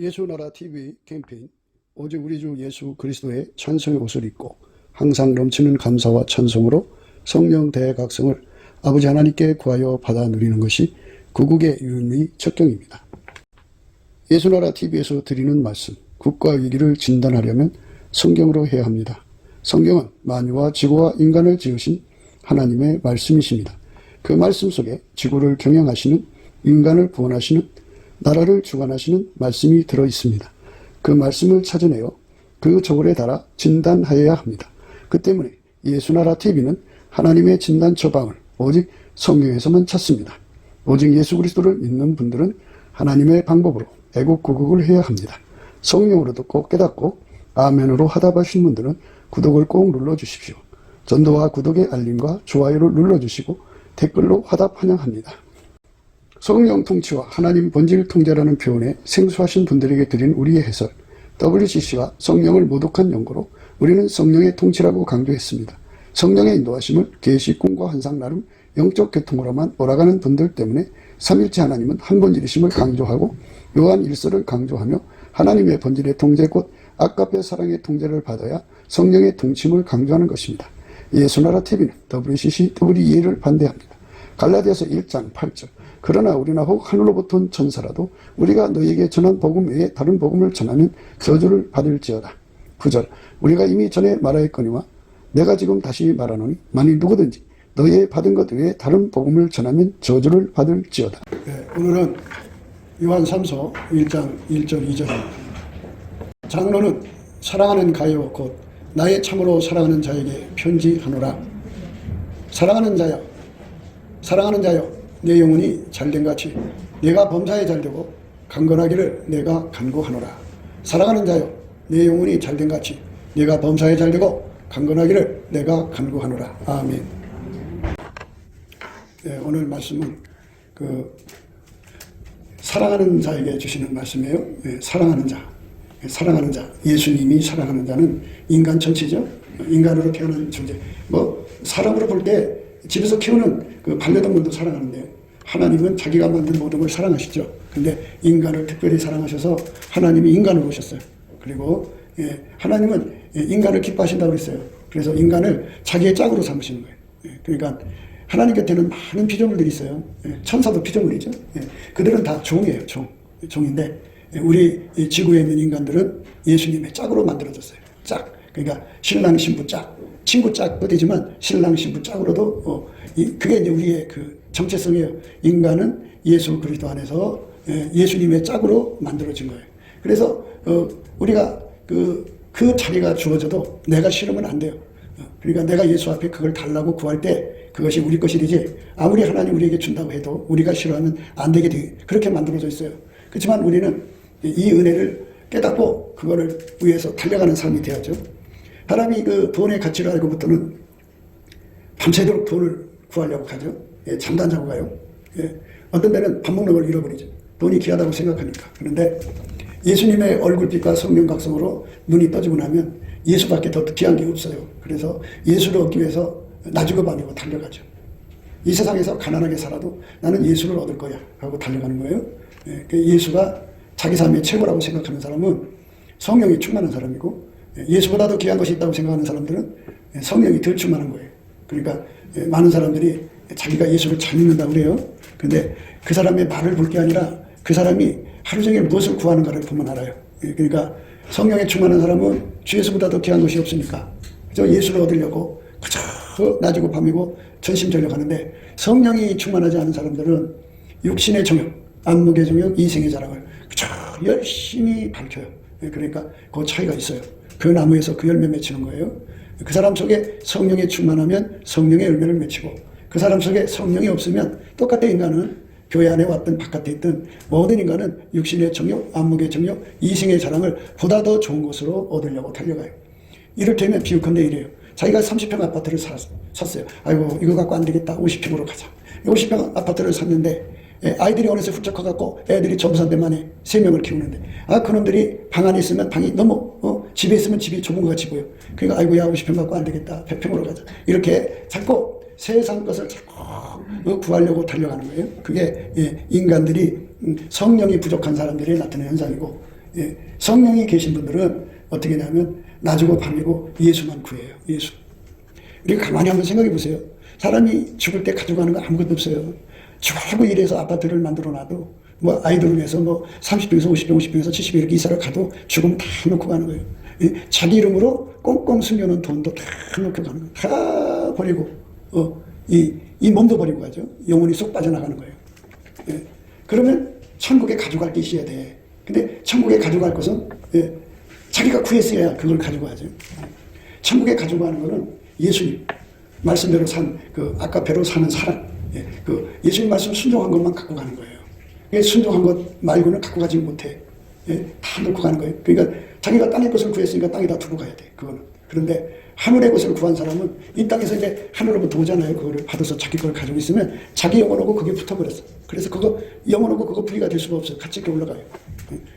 예수나라 TV 캠페인 오직 우리 주 예수 그리스도의 찬송의 옷을 입고 항상 넘치는 감사와 찬송으로 성령 대각성을 아버지 하나님께 구하여 받아 누리는 것이 구국의 유일의 척경입니다. 예수나라 TV에서 드리는 말씀, 국가 위기를 진단하려면 성경으로 해야 합니다. 성경은 만유와 지구와 인간을 지으신 하나님의 말씀이십니다. 그 말씀 속에 지구를 경영하시는, 인간을 구원하시는, 나라를 주관하시는 말씀이 들어있습니다. 그 말씀을 찾아내어 그 저울에 달아 진단하여야 합니다. 그 때문에 예수나라 TV는 하나님의 진단 처방을 오직 성경에서만 찾습니다. 오직 예수 그리스도를 믿는 분들은 하나님의 방법으로 애국구국을 해야 합니다. 성령으로 듣고 깨닫고 아멘으로 화답하신 분들은 구독을 꼭 눌러주십시오. 전도와 구독의 알림과 좋아요를 눌러주시고 댓글로 화답 환영합니다. 성령 통치와 하나님 본질 통제라는 표현에 생소하신 분들에게 드린 우리의 해설, WCC가 성령을 모독한 연고로 우리는 성령의 통치라고 강조했습니다. 성령의 인도하심을 계시, 꿈과 환상 나름 영적 계통으로만 몰아가는 분들 때문에 삼일체 하나님은 한 본질이심을 강조하고 요한 1서를 강조하며 하나님의 본질의 통제 곧 아까페 사랑의 통제를 받아야 성령의 통치임을 강조하는 것입니다. 예수나라 TV는 WCC, WEA를 반대합니다. 갈라디아서 1장 8절 그러나 우리나 혹 하늘로부터 온 천사라도 우리가 너희에게 전한 복음 외에 다른 복음을 전하면 저주를 받을지어다. 9절 우리가 이미 전에 말하였거니와 내가 지금 다시 말하노니 만일 누구든지 너희의 받은 것 외에 다른 복음을 전하면 저주를 받을지어다. 네, 오늘은 요한 3서 1장 1절 2절입니다. 장로는 사랑하는 가요 곧 나의 참으로 사랑하는 자에게 편지하노라. 사랑하는 자여 내 영혼이 잘된 같이 내가 범사에 잘되고 강건하기를 내가 간구하노라. 사랑하는 자여 내 영혼이 잘된 같이 내가 범사에 잘되고 강건하기를 내가 간구하노라. 아멘. 네, 오늘 말씀은 사랑하는 자에게 주시는 말씀이에요. 네, 사랑하는 자. 예수님이 사랑하는 자는 인간 전체죠. 인간으로 태어난 존재. 사람으로 볼 때 집에서 키우는 그 반려동물도 사랑하는데 하나님은 자기가 만든 모든 걸 사랑하시죠. 근데 인간을 특별히 사랑하셔서 하나님이 인간을 오셨어요. 그리고 하나님은 인간을 기뻐하신다고 그랬어요. 그래서 인간을 자기의 짝으로 삼으시는 거예요. 그러니까 하나님 곁에는 많은 피조물들이 있어요. 천사도 피조물이죠. 그들은 다 종이에요. 종인데 우리 지구에 있는 인간들은 예수님의 짝으로 만들어졌어요. 짝. 그러니까 신랑 신부 짝. 친구 짝도 되지만 신랑 신부 짝으로도 그게 이제 우리의 그 정체성이에요. 인간은 예수 그리스도 안에서 예수님의 짝으로 만들어진 거예요. 그래서 우리가 그 자리가 주어져도 내가 싫으면 안 돼요. 그러니까 내가 예수 앞에 그걸 달라고 구할 때 그것이 우리 것이 되지 아무리 하나님 우리에게 준다고 해도 우리가 싫어하면 안 되게 그렇게 만들어져 있어요. 그렇지만 우리는 이 은혜를 깨닫고 그거를 위해서 달려가는 삶이 되었죠. 사람이 그 돈의 가치를 알고부터는 밤새도록 돈을 구하려고 가죠. 잠도 안 자고 가요. 어떤 때는 밥 먹는 걸 잃어버리죠. 돈이 귀하다고 생각하니까. 그런데 예수님의 얼굴빛과 성령 각성으로 눈이 떠지고 나면 예수밖에 더 귀한 게 없어요. 그래서 예수를 얻기 위해서 나주고 아니고 달려가죠. 이 세상에서 가난하게 살아도 나는 예수를 얻을 거야 하고 달려가는 거예요. 예수가 자기 삶의 최고라고 생각하는 사람은 성령이 충만한 사람이고 예수보다 더 귀한 것이 있다고 생각하는 사람들은 성령이 덜 충만한 거예요. 그러니까 많은 사람들이 자기가 예수를 잘 믿는다고 그래요. 근데 그 사람의 말을 볼 게 아니라 그 사람이 하루 종일 무엇을 구하는가를 보면 알아요. 그러니까 성령에 충만한 사람은 주 예수보다 더 귀한 것이 없으니까 그저 예수를 얻으려고 그저 낮이고 밤이고 전심전력하는데 성령이 충만하지 않은 사람들은 육신의 정욕, 안목의 정욕, 이생의 자랑을 그저 열심히 밝혀요. 그러니까 그 차이가 있어요. 그 나무에서 그 열매 맺히는 거예요. 그 사람 속에 성령이 충만하면 성령의 열매를 맺히고 그 사람 속에 성령이 없으면 똑같아 인간은 교회 안에 왔든 바깥에 있든 모든 인간은 육신의 정욕, 안목의 정욕, 이생의 자랑을 보다 더 좋은 것으로 얻으려고 달려가요. 이를테면 비유컨대 이래요. 자기가 30평 아파트를 샀어요. 아이고 이거 갖고 안 되겠다. 50평으로 가자. 50평 아파트를 샀는데 아이들이 어느새 훌쩍 커갖고 애들이 전부산대만에 3명을 키우는데 그놈들이 방 안에 있으면 방이 너무 집에 있으면 집이 좁은 것 같이 보여. 그러니까 아이고 야 50평 갖고 안 되겠다. 100평으로 가자. 이렇게 자꾸 세상 것을 자꾸 구하려고 달려가는 거예요. 그게 인간들이 성령이 부족한 사람들이 나타나는 현상이고 예, 성령이 계신 분들은 어떻게 하냐면 낮이고 밤이고 예수만 구해요. 예수. 우리가 가만히 한번 생각해 보세요. 사람이 죽을 때 가져가는 거 아무것도 없어요. 죽고 이래서 아파트를 만들어 놔도 뭐 아이들을 위해서 뭐 30평에서 50평, 50평에서 70평 이렇게 이사를 가도 죽으면 다 놓고 가는 거예요. 예, 자기 이름으로 꽁꽁 숨겨놓은 돈도 다 놓고 가는 거예요. 다 버리고 이 몸도 버리고 가죠. 영혼이 쏙 빠져나가는 거예요. 예, 그러면 천국에 가져갈 게 있어야 돼. 근데 천국에 가져갈 것은 예, 자기가 구했어야 그걸 가지고 가죠. 천국에 가지고 가는 거는 예수님 말씀대로 그 아까배로 사는 사람, 예, 그 예수님 말씀 순종한 것만 갖고 가는 거예요. 순종한 것 말고는 갖고 가지 못해. 예, 다 놓고 가는 거예요. 그러니까 자기가 땅의 것을 구했으니까 땅에다 두고 가야 돼. 그거는. 그런데 하늘의 것을 구한 사람은 이 땅에서 이제 하늘로부터 오잖아요. 그거를 받아서 자기 걸 가지고 있으면 자기 영혼하고 그게 붙어버렸어. 그래서 그거 영혼하고 그거 분리가 될 수가 없어요. 같이 이렇게 올라가요.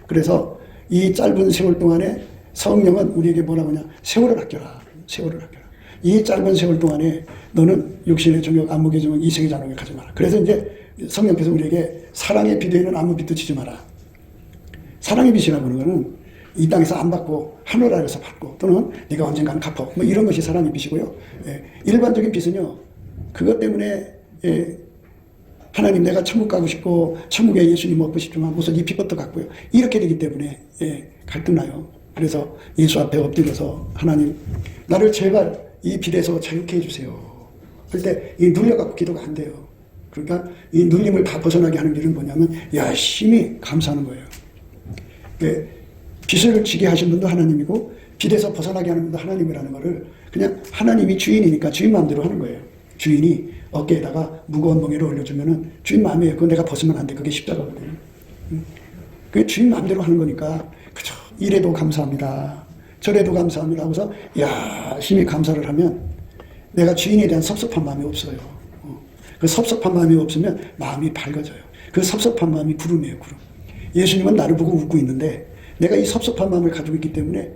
그래서 이 짧은 세월 동안에 성령은 우리에게 뭐라고 하냐. 세월을 아껴라. 세월을 아껴라. 이 짧은 세월 동안에 너는 육신의 정욕, 안목의 정욕, 이생의 잔혹에 가지 마라. 그래서 이제 성령께서 우리에게 사랑의 비대에는 아무 빚도 지지 마라. 사랑의 빚이라고 하는 거는 이 땅에서 안 받고 하늘 아래서 받고 또는 네가 언젠가는 갚어 뭐 이런 것이 사랑의 빚이고요. 예, 일반적인 빚은요. 그것 때문에 예, 하나님 내가 천국 가고 싶고 천국에 예수님 먹고 싶지만 무슨 이 비법도 갖고요. 이렇게 되기 때문에 예, 갈등나요. 그래서 예수 앞에 엎드려서 하나님 나를 제발 이 빚에서 자유케 해주세요. 그때 이 눌려갖고 기도가 안 돼요. 그러니까 이 눌림을 다 벗어나게 하는 길은 뭐냐면 열심히 감사하는 거예요. 예, 빚을 지게 하신 분도 하나님이고 빚에서 벗어나게 하는 분도 하나님이라는 거를 그냥 하나님이 주인이니까 주인 마음대로 하는 거예요. 주인이 어깨에다가 무거운 멍에를 올려주면은 주인 마음이에요. 그거 내가 벗으면 안 돼. 그게 십자가거든요. 그게 주인 마음대로 하는 거니까 그죠. 이래도 감사합니다. 저래도 감사합니다 하고서 열심히 감사를 하면 내가 주인에 대한 섭섭한 마음이 없어요. 그 섭섭한 마음이 없으면 마음이 밝아져요. 그 섭섭한 마음이 구름이에요. 구름. 예수님은 나를 보고 웃고 있는데 내가 이 섭섭한 마음을 가지고 있기 때문에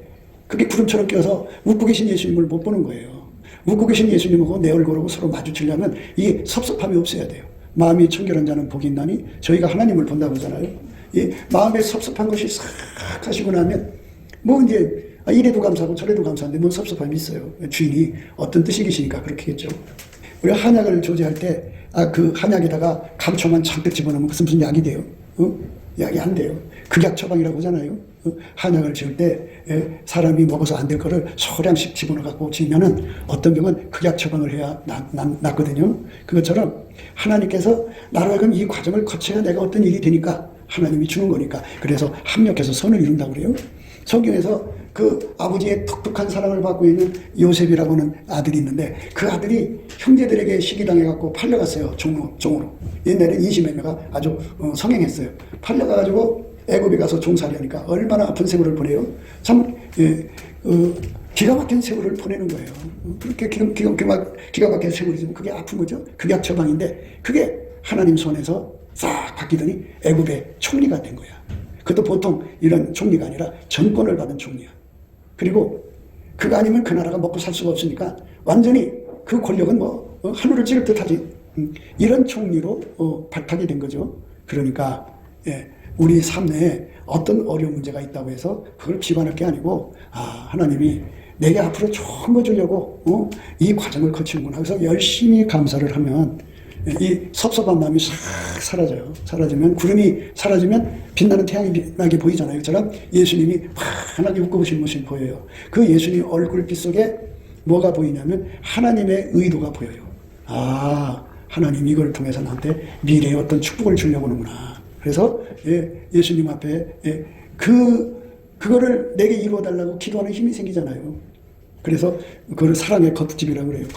그게 구름처럼 껴서 웃고 계신 예수님을 못 보는 거예요. 웃고 계신 예수님하고 내 얼굴하고 서로 마주치려면 이 섭섭함이 없어야 돼요. 마음이 청결한 자는 복이 있나니 저희가 하나님을 본다고 하잖아요. 이 마음에 섭섭한 것이 싹 하시고 나면 뭐 이제 이래도 감사하고 저래도 감사한데 뭐 섭섭함이 있어요. 주인이 어떤 뜻이 계시니까 그렇게겠죠. 우리가 한약을 조제할 때 그 한약에다가 감초만 잔뜩 집어넣으면 그것은 무슨 약이 돼요? 약이 안 돼요. 극약 처방이라고 하잖아요. 한약을 지을 때 사람이 먹어서 안 될 거를 소량씩 집어넣어갖고 지으면은 어떤 병은 극약 처방을 해야 낫거든요. 그것처럼 하나님께서 나로 하여금 이 과정을 거쳐야 내가 어떤 일이 되니까 하나님이 주는 거니까 그래서 합력해서 선을 이룬다고 그래요. 성경에서 그 아버지의 독특한 사랑을 받고 있는 요셉이라고 하는 아들이 있는데 그 아들이 형제들에게 시기당해갖고 팔려갔어요. 종으로. 옛날에 인신매매가 아주 성행했어요. 팔려가가지고 애굽에 가서 종살이하니까 얼마나 아픈 세월을 보내요. 참 기가 막힌 세월을 보내는 거예요. 그렇게 기가 막힌 세월이지만 그게 아픈 거죠. 극약 처방인데 그게 하나님 손에서 싹 바뀌더니 애굽의 총리가 된 거야. 그것도 보통 이런 총리가 아니라 전권을 받은 총리야. 그리고 그거 아니면 그 나라가 먹고 살 수가 없으니까 완전히 그 권력은 뭐 하늘을 찌를 듯하지. 이런 총리로 발탁이 된 거죠. 그러니까 예, 우리 삶 내에 어떤 어려운 문제가 있다고 해서 그걸 비관할 게 아니고 하나님이 내게 앞으로 좋은 거 주려고 이 과정을 거치는구나. 그래서 열심히 감사를 하면 이 섭섭한 마음이 싹 사라져요. 사라지면 구름이 사라지면 빛나는 태양이 빛나게 보이잖아요. 그처럼 예수님이 환하게 웃고 계신 모습이 보여요. 그 예수님 얼굴빛 속에 뭐가 보이냐면 하나님의 의도가 보여요. 하나님 이걸 통해서 나한테 미래의 어떤 축복을 주려고 하는구나. 그래서 예수님 앞에 그거를 내게 이루어달라고 기도하는 힘이 생기잖아요. 그래서 그걸 사랑의 거푸집이라고 그래요.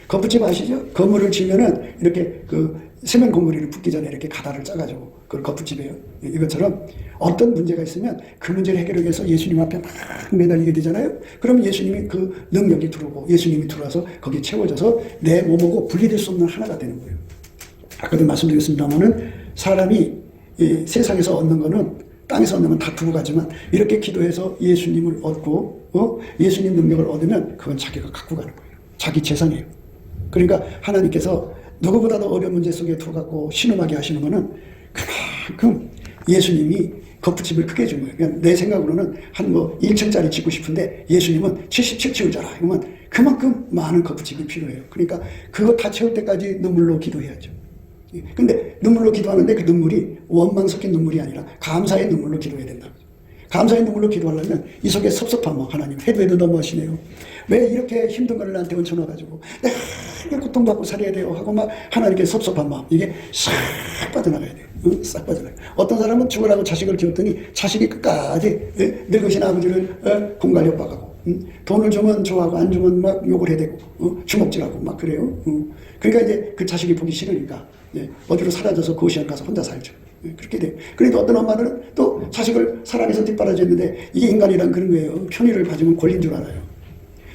거푸집 아시죠? 건물을 지면은 이렇게 그 세면 공구리를 붓기 전에 이렇게 가다를 짜가지고 그걸 거푸집이에요. 이것처럼 어떤 문제가 있으면 그 문제를 해결하기 위해서 예수님 앞에 막 매달리게 되잖아요. 그럼 예수님이 그 능력이 들어오고 예수님이 들어와서 거기에 채워져서 내 몸하고 분리될 수 없는 하나가 되는 거예요. 아까도 말씀드렸습니다마는 사람이 이 세상에서 얻는 거는 땅에서 얻는 건 다 두고 가지만 이렇게 기도해서 예수님을 얻고 예수님 능력을 얻으면 그건 자기가 갖고 가는 거예요. 자기 재산이에요. 그러니까 하나님께서 누구보다도 어려운 문제 속에 들어가고 신음하게 하시는 거는 그만큼 예수님이 거푸집을 크게 준 거예요. 그러니까 내 생각으로는 한 뭐 1층짜리 짓고 싶은데 예수님은 77층을 져라. 그러면 그만큼 많은 거푸집이 필요해요. 그러니까 그거 다 채울 때까지 눈물로 기도해야죠. 근데 눈물로 기도하는데 그 눈물이 원망 섞인 눈물이 아니라 감사의 눈물로 기도해야 된다. 감사의 눈물로 기도하려면 이 속에 섭섭한 마음, 하나님 해도 너무하시네요. 왜 이렇게 힘든 거를 나한테 얹혀놔가지고 내가 이렇게 고통받고 살아야 돼요 하고 막 하나님께 섭섭한 마음, 이게 싹 빠져나가야 돼요. 싹 빠져나가요. 어떤 사람은 죽으라고 자식을 키웠더니 자식이 끝까지 늙으신 아버지를 공갈려 빠가고 돈을 주면 좋아하고 안 주면 막 욕을 해대고 주먹질하고 막 그래요. 그러니까 이제 그 자식이 보기 싫으니까 어디로 사라져서 고시원 가서 혼자 살죠. 그렇게 돼요. 그래도 어떤 엄마는 또 자식을 사랑해서 뒷바라지했는데 이게 인간이란 그런 거예요. 편의를 봐주면 권리인 줄 알아요.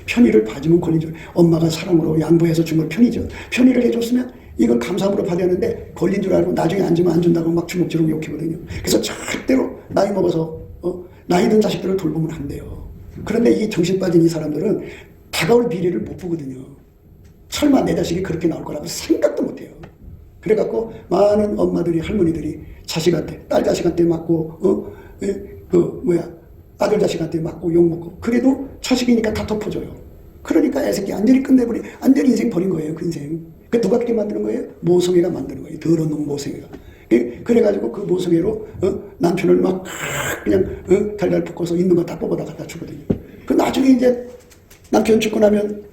편의를 봐주면 권리인 줄 알아요. 엄마가 사랑으로 양보해서 준 건 편의죠. 편의를 해줬으면 이걸 감사함으로 받아야 하는데 권리인 줄 알고 나중에 안 주면 안 준다고 막 주먹지르고 욕하거든요. 그래서 절대로 나이 먹어서 나이 든 자식들을 돌보면 안 돼요. 그런데 이 정신 빠진 이 사람들은 다가올 미래를 못 보거든요. 설마 내 자식이 그렇게 나올 거라고 생각도 못 해요. 그래갖고 많은 엄마들이, 할머니들이 자식한테, 딸 자식한테 맞고, 아들 자식한테 맞고 욕먹고, 그래도 자식이니까 다 덮어줘요. 그러니까 애새끼 완전히 끝내버린, 완전히 인생 버린 거예요, 그 인생. 그 누가 그렇게 만드는 거예요? 모성애가 만드는 거예요. 더러운 놈 모성애가. 그래가지고 그 모성애로, 남편을 막 그냥, 달달 볶아서 있는 거 다 뽑아다 갖다 주거든요. 그 나중에 이제 남편 죽고 나면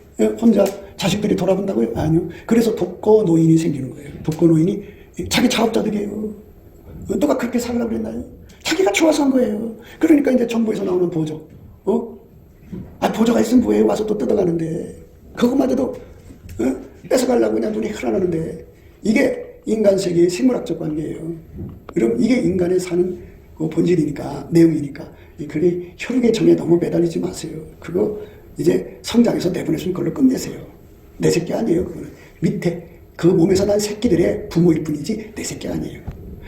혼자 자식들이 돌아본다고요? 아니요. 그래서 독거 노인이 생기는 거예요. 독거 노인이 자기 자업자들이에요. 누가 그렇게 살라고 그랬나요? 자기가 좋아서 한 거예요. 그러니까 이제 정부에서 나오는 보조. 보조가 있으면 뭐예요? 와서 또 뜯어가는데. 그것마저도 뺏어가려고 그냥 눈이 흐려나는데. 이게 인간 세계의 생물학적 관계예요. 그럼 이게 인간의 사는 그 본질이니까, 내용이니까. 그게 혈육의 정에 너무 매달리지 마세요. 그거 이제 성장해서 내보내시면 그걸로 끝내세요. 내 새끼 아니에요. 그거는 밑에 그 몸에서 난 새끼들의 부모일 뿐이지 내 새끼 아니에요.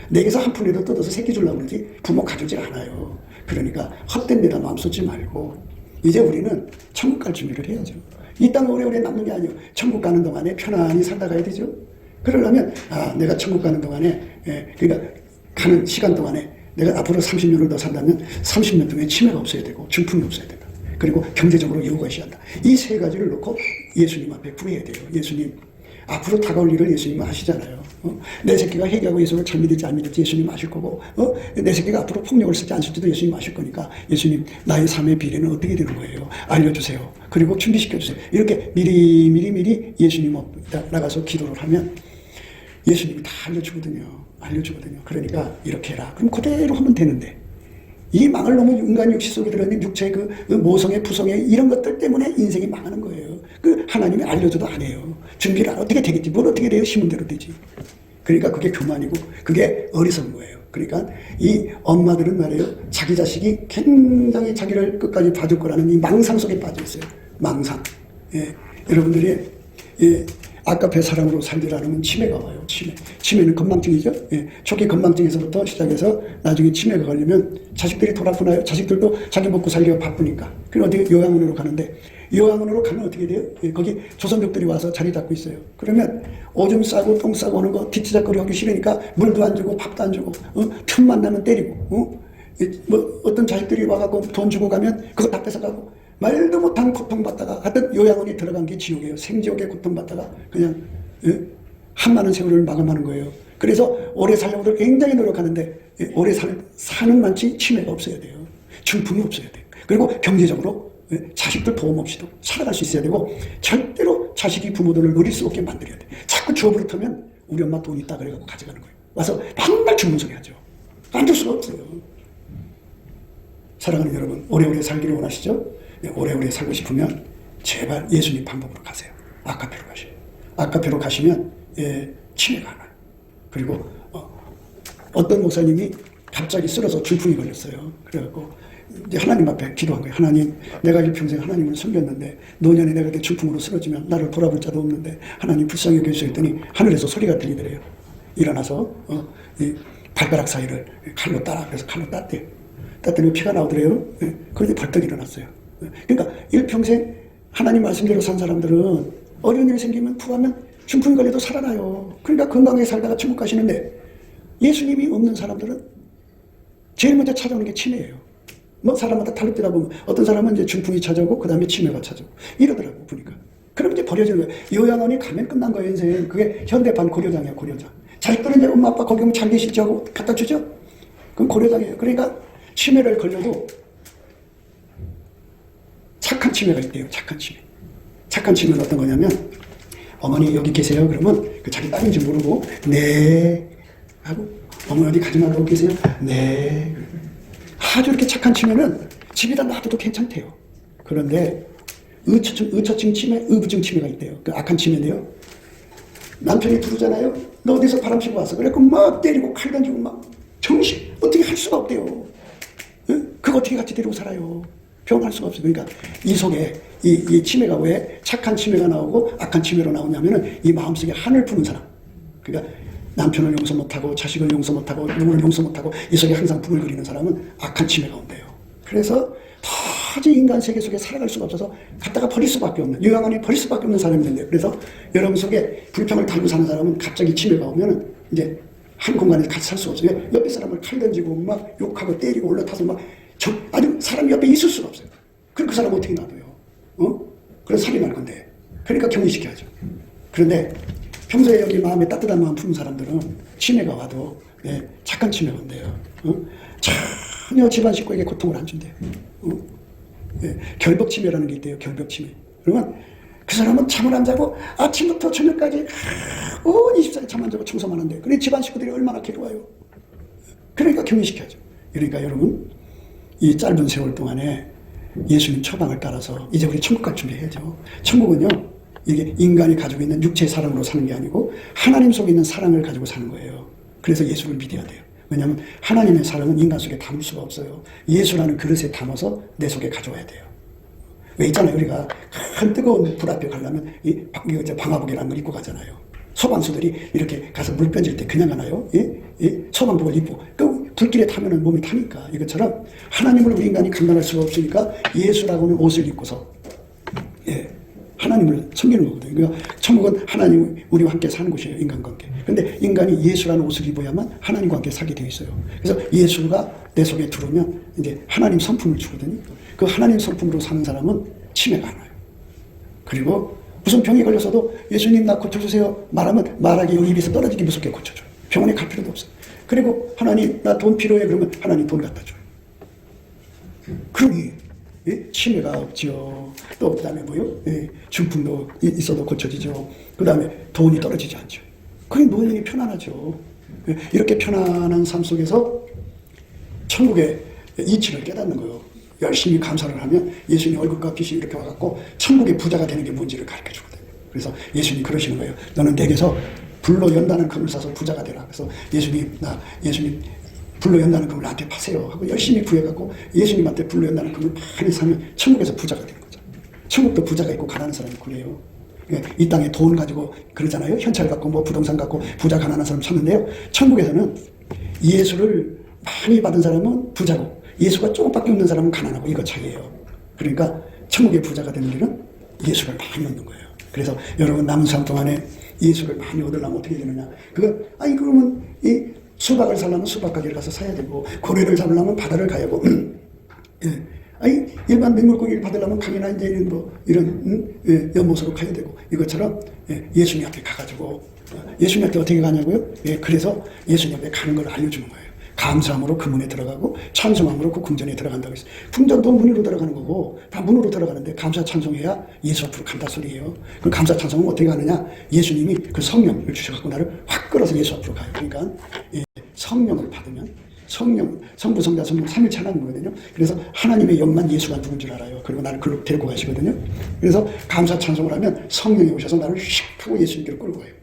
내게서 한 푼이라도 뜯어서 새끼 주려고 그러지 부모 가주질 않아요. 그러니까 헛된 데다 마음 쏟지 말고 이제 우리는 천국 갈 준비를 해야죠. 이 땅에 오래오래 남는 게 아니에요. 천국 가는 동안에 편안히 살다 가야 되죠. 그러려면 내가 천국 가는 동안에 그러니까 가는 시간 동안에 내가 앞으로 30년을 더 산다면 30년 동안 치매가 없어야 되고 중풍이 없어야 된다. 그리고 경제적으로 여유가 있어야 한다. 이 세 가지를 놓고 예수님 앞에 구해야 돼요. 예수님 앞으로 다가올 일을 예수님은 아시잖아요. 내 새끼가 회개하고 예수를 잘 믿을지 안 믿을지 예수님 아실 거고 내 새끼가 앞으로 폭력을 쓸지 안 쓸지도 예수님 아실 거니까 예수님 나의 삶의 비례는 어떻게 되는 거예요? 알려주세요. 그리고 준비시켜주세요. 이렇게 미리 예수님 앞에 나가서 기도를 하면 예수님이 다 알려주거든요. 그러니까 이렇게 해라. 그럼 그대로 하면 되는데 이 망할 놈은 인간 육시 속에 들어있는 육체의 그 모성애, 부성애 이런 것들 때문에 인생이 망하는 거예요. 그 하나님이 알려줘도 안 해요. 준비를 어떻게 되겠지? 뭘 어떻게 돼요? 심은 대로 되지. 그러니까 그게 교만이고 그게 어리석은 거예요. 그러니까 이 엄마들은 말이에요. 자기 자식이 굉장히 자기를 끝까지 봐줄 거라는 이 망상 속에 빠져 있어요. 망상. 여러분들이 아까페 사랑으로 살지 않으면 치매가 와요. 치매는 건망증이죠. 초기 건망증에서부터 시작해서 나중에 치매가 걸리면 자식들이 돌아보나요? 자식들도 자기 먹고 살기가 바쁘니까. 그럼 어떻게 요양원으로 가는데 요양원으로 가면 어떻게 돼요? 거기 조선족들이 와서 자리 잡고 있어요. 그러면 오줌 싸고 똥 싸고 오는 거 뒤치작거리 하기 싫으니까 물도 안 주고 밥도 안 주고 틈만 나면 때리고 어떤 자식들이 와갖고 돈 주고 가면 그거 다 뺏어가고 말도 못한 고통받다가 하여튼 요양원에 들어간 게 지옥이에요. 생지옥에 고통받다가 그냥 한많은 세월을 마감하는 거예요. 그래서 오래 살려고 굉장히 노력하는데 오래 사는 만치 치매가 없어야 돼요. 중풍이 없어야 돼요. 그리고 경제적으로 자식들 도움 없이도 살아갈 수 있어야 되고 절대로 자식이 부모들을 노릴 수 없게 만들어야 돼. 자꾸 주워버릇하면 우리 엄마 돈 있다 그래갖고 가져가는 거예요. 와서 맨날 주문 소리 하죠. 안 줄 수가 없어요. 사랑하는 여러분, 오래오래 살기를 원하시죠? 오래오래 살고 싶으면 제발 예수님 방법으로 가세요. 아카페로 가세요. 아카페로 가시면 치매가 안 와요. 그리고 어떤 목사님이 갑자기 쓰러져 중풍이 걸렸어요. 그래갖고 이제 하나님 앞에 기도한 거예요. 하나님, 내가 일평생 하나님을 섬겼는데 노년에 내가 이렇게 중풍으로 쓰러지면 나를 돌아볼 자도 없는데 하나님 불쌍히 여겨주시오 했더니 하늘에서 소리가 들리더래요. 일어나서 이 발가락 사이를 칼로 따라. 그래서 칼로 땄대요. 땄더니 피가 나오더래요. 그런데 벌떡 일어났어요. 그러니까 일평생 하나님 말씀대로 산 사람들은 어려운 일이 생기면 푸하면 중풍이 걸려도 살아나요. 그러니까 건강하게 살다가 천국 가시는데 예수님이 없는 사람들은 제일 먼저 찾아오는 게 치매예요. 뭐 사람마다 달릅니다 보면 어떤 사람은 이제 중풍이 찾아오고 그 다음에 치매가 찾아오고 이러더라고 보니까. 그럼 이제 버려지는 거예요. 요양원이 가면 끝난 거예요 인생. 그게 현대판 고려장이에요 고려장. 자식들은 이제 엄마 아빠 거기 오면 잘 계시죠 하고 갖다 주죠. 그럼 고려장이에요. 그러니까 치매를 걸려도 착한 치매가 있대요. 착한 치매. 착한 치매는 어떤 거냐면 어머니 여기 계세요 그러면 그 자기 딸인지 모르고 네 하고 어머니 어디 가지 말고 계세요 네. 아주 이렇게 착한 치매는 집에다 놔둬도 괜찮대요. 그런데 의처증 치매, 의부증 치매가 있대요. 그 악한 치매인데요. 남편이 부르잖아요. 너 어디서 바람 피고 왔어? 그래갖고 막 때리고 칼 던지고 막 정신 어떻게 할 수가 없대요. 응? 그거 어떻게 같이 데리고 살아요? 병할 수가 없어요. 그러니까 이 속에 이 치매가 왜 착한 치매가 나오고 악한 치매로 나오냐면은 이 마음속에 한을 푸는 사람. 그러니까 남편을 용서 못하고 자식을 용서 못하고 누구를 용서 못하고 이 속에 항상 부글거리는 사람은 악한 치매가 온대요. 그래서 도저히 인간 세계 속에 살아갈 수가 없어서 갖다가 버릴 수밖에 없는 요양원에 버릴 수밖에 없는 사람이 된대요. 그래서 여러분 속에 불평을 달고 사는 사람은 갑자기 치매가 오면은 이제 한 공간에서 같이 살 수가 없어요. 옆에 사람을 칼 던지고 막 욕하고 때리고 올라타서 막 아주 사람 옆에 있을 수가 없어요. 그럼 그 사람 어떻게 놔둬요? 그래서 살인할 건데. 그러니까 격리시켜야죠. 그런데 평소에 여기 마음에 따뜻한 마음 푸는 사람들은 치매가 와도 착한 치매가 온대요. 전혀 집안 식구에게 고통을 안 준대요. 결벽치매라는 게 있대요. 결벽치매. 그러면 그 사람은 잠을 안 자고 아침부터 저녁까지 온 24시간 잠 안 자고 청소만 한대요. 그래 집안 식구들이 얼마나 괴로워요. 그러니까 격리시켜야죠. 그러니까 여러분 이 짧은 세월 동안에 예수님 처방을 따라서 이제 우리 천국 갈 준비해야죠. 천국은요 이게 인간이 가지고 있는 육체의 사랑으로 사는 게 아니고 하나님 속에 있는 사랑을 가지고 사는 거예요. 그래서 예수를 믿어야 돼요. 왜냐하면 하나님의 사랑은 인간 속에 담을 수가 없어요. 예수라는 그릇에 담아서 내 속에 가져와야 돼요. 왜 있잖아요. 우리가 큰 뜨거운 불 앞에 가려면 이 방화복이라는 걸 입고 가잖아요. 소방수들이 이렇게 가서 물 던질 때 그냥 가나요? 소방복을 입고 그 불길에 타면은 몸이 타니까. 이것처럼 하나님을 우리 인간이 감당할 수가 없으니까 예수라고는 옷을 입고서 하나님을 섬기는 거거든요. 그러니까 천국은 하나님 우리와 함께 사는 곳이에요. 인간관계. 그런데 인간이 예수라는 옷을 입어야만 하나님과 함께 살게 되어 있어요. 그래서 예수가 내 속에 들어오면 이제 하나님 성품을 주거든요. 그 하나님 성품으로 사는 사람은 치매가 안 와요. 그리고 무슨 병이 걸려서도 예수님 나 고쳐주세요 말하면 말하기 여기 입에서 떨어지기 무섭게 고쳐줘요. 병원에 갈 필요도 없어요. 그리고 하나님 나 돈 필요해 그러면 하나님 돈 갖다 줘요. 그러니 치매가 없죠. 또 그다음에 뭐요? 중풍도 있어도 고쳐지죠. 그다음에 돈이 떨어지지 않죠. 그게 노인이 편안하죠. 이렇게 편안한 삶 속에서 천국의 이치를 깨닫는 거예요. 열심히 감사를 하면 예수님 얼굴과 빛이 이렇게 와갖고 천국의 부자가 되는 게 뭔지를 가르쳐 주거든요. 그래서 예수님 그러시는 거예요. 너는 내게서 불로 연다는 금을 사서 부자가 되라. 그래서 예수님 불로 연다는 금을 나한테 파세요 하고 열심히 구해갖고 예수님한테 불로 연다는 금을 많이 사면 천국에서 부자가 되는 거죠. 천국도 부자가 있고 가난한 사람이 있고 그래요. 이 땅에 돈 가지고 그러잖아요. 현찰 갖고 뭐 부동산 갖고 부자 가난한 사람 찾는데요. 천국에서는 예수를 많이 받은 사람은 부자고 예수가 조금밖에 없는 사람은 가난하고 이거 차이예요. 그러니까 천국의 부자가 되는 길은 예수를 많이 얻는 거예요. 그래서 여러분 남은 삶 동안에 예수를 많이 얻으려면 어떻게 되느냐. 그러면 이 수박을 사려면 수박 가게를 가서 사야 되고 고래를 잡으려면 바다를 가야 하고 일반 민물고기를 받으려면 강이나 이제 이런 연못으로 가야 되고 이것처럼 예수님 앞에 가가지고 예수님 앞에 어떻게 가냐고요? 그래서 예수님 앞에 가는 걸 알려주는 거예요. 감사함으로 그 문에 들어가고 찬송함으로 그 궁전에 들어간다고 했어요. 궁전도 문으로 들어가는 거고 다 문으로 들어가는데 감사 찬송해야 예수 앞으로 간다 소리예요. 그 감사 찬송은 어떻게 가느냐? 예수님이 그 성령을 주셔갖고 나를 확 끌어서 예수 앞으로 가요. 그러니까 성령을 받으면 성부, 성자, 성령, 삼위일체 하나님이거든요. 그래서 하나님의 영만 예수가 누군 줄 알아요. 그리고 나를 글로 데리고 가시거든요. 그래서 감사 찬송을 하면 성령이 오셔서 나를 휙 하고 예수님께로 끌고 가요.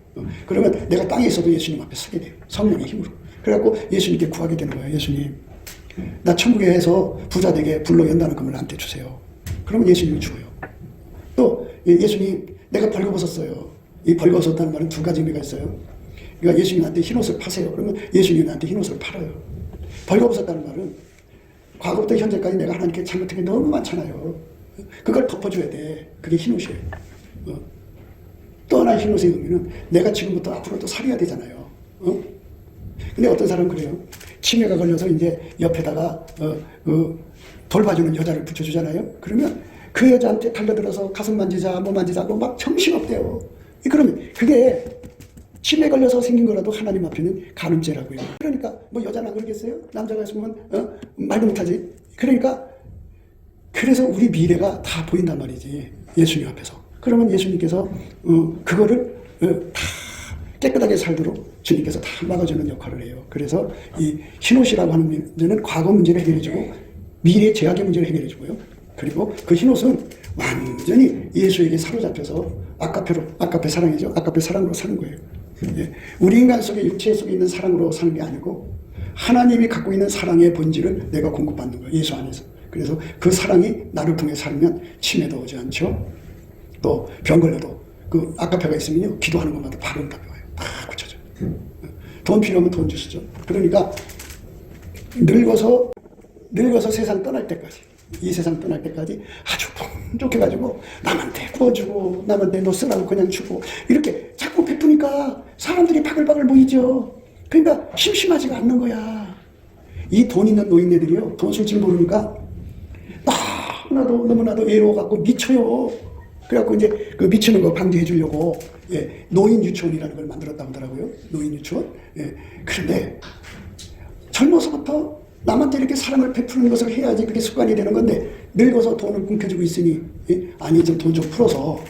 그러면 내가 땅에 있어도 예수님 앞에 서게 돼요. 성령의 힘으로. 그래갖고 예수님께 구하게 되는 거예요. 예수님, 나 천국에서 부자 되게 불로 연다는 금을 나한테 주세요. 그러면 예수님이 주어요. 또 예수님, 내가 벌거벗었어요. 이 벌거벗었다는 말은 두 가지 의미가 있어요. 그러니까 예수님한테 흰옷을 파세요. 그러면 예수님이 나한테 흰옷을 팔아요. 벌거벗었다는 말은 과거부터 현재까지 내가 하나님께 잘못한 게 너무 많잖아요. 그걸 덮어줘야 돼. 그게 흰옷이에요. 또 하나의 흰옷의 의미는 내가 지금부터 앞으로 또 살아야 되잖아요. 근데 어떤 사람은 그래요. 치매가 걸려서 이제 옆에다가 돌봐주는 여자를 붙여주잖아요. 그러면 그 여자한테 달려들어서 가슴 만지자, 뭐 만지자고 막 정신없대요. 그러면 그게 치매 걸려서 생긴 거라도 하나님 앞에는 간음죄라고요. 그러니까 뭐 여자는 안 그러겠어요? 남자가 있으면 말도 못하지. 그러니까 그래서 우리 미래가 다 보인단 말이지, 예수님 앞에서. 그러면 예수님께서 그거를 다 깨끗하게 살도록 주님께서 다 막아주는 역할을 해요. 그래서 이 흰옷이라고 하는 문제는 과거 문제를 해결해주고 미래의 죄악의 문제를 해결해주고요. 그리고 그 흰옷은 완전히 예수에게 사로잡혀서 아까페 사랑이죠. 아까페 사랑으로 사는 거예요. 예. 우리 인간 속에, 육체 속에 있는 사랑으로 사는 게 아니고 하나님이 갖고 있는 사랑의 본질을 내가 공급받는 거예요. 예수 안에서. 그래서 그 사랑이 나를 통해 살면 치매도 오지 않죠. 또 병 걸려도 그 아까페가 있으면요, 기도하는 것마다 바로 응답이 와요. 다 고쳐져요. 돈 필요하면 돈 주시죠. 그러니까 늙어서 세상 떠날 때까지, 이 세상 떠날 때까지 아주 풍족해가지고 남한테 구워주고 남한테 너 쓰라고 그냥 주고 이렇게 자꾸 베푸니까 사람들이 바글바글 모이죠. 그러니까 심심하지가 않는 거야. 이 돈 있는 노인네들이요, 돈 쓸 줄 모르니까 너무나도 외로워갖고 미쳐요. 그래갖고 이제 그 미치는 거 방지해 주려고 노인 유치원이라는 걸 만들었다고 하더라고요. 노인 유치원. 그런데 젊어서부터 남한테 이렇게 사랑을 베푸는 것을 해야지 그게 습관이 되는 건데, 늙어서 돈을 꿈켜주고 있으니 아니 좀 돈 좀 풀어서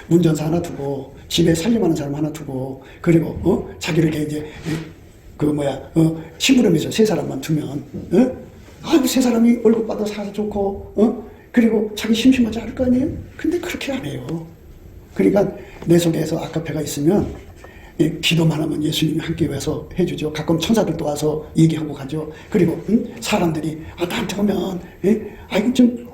운전사 하나 두고 집에 살림하는 사람 하나 두고, 그리고 자기를 이렇게 이제 심부름해서 세 사람만 두면 아이고 세 사람이 월급 받아 사서 좋고 그리고 자기 심심하지 않을 거 아니에요? 근데 그렇게 안 해요. 그러니까 내 속에서 아까페가 있으면 기도만 하면 예수님이 함께 와서 해주죠. 가끔 천사들도 와서 얘기하고 가죠. 그리고 사람들이 나한테 오면 좀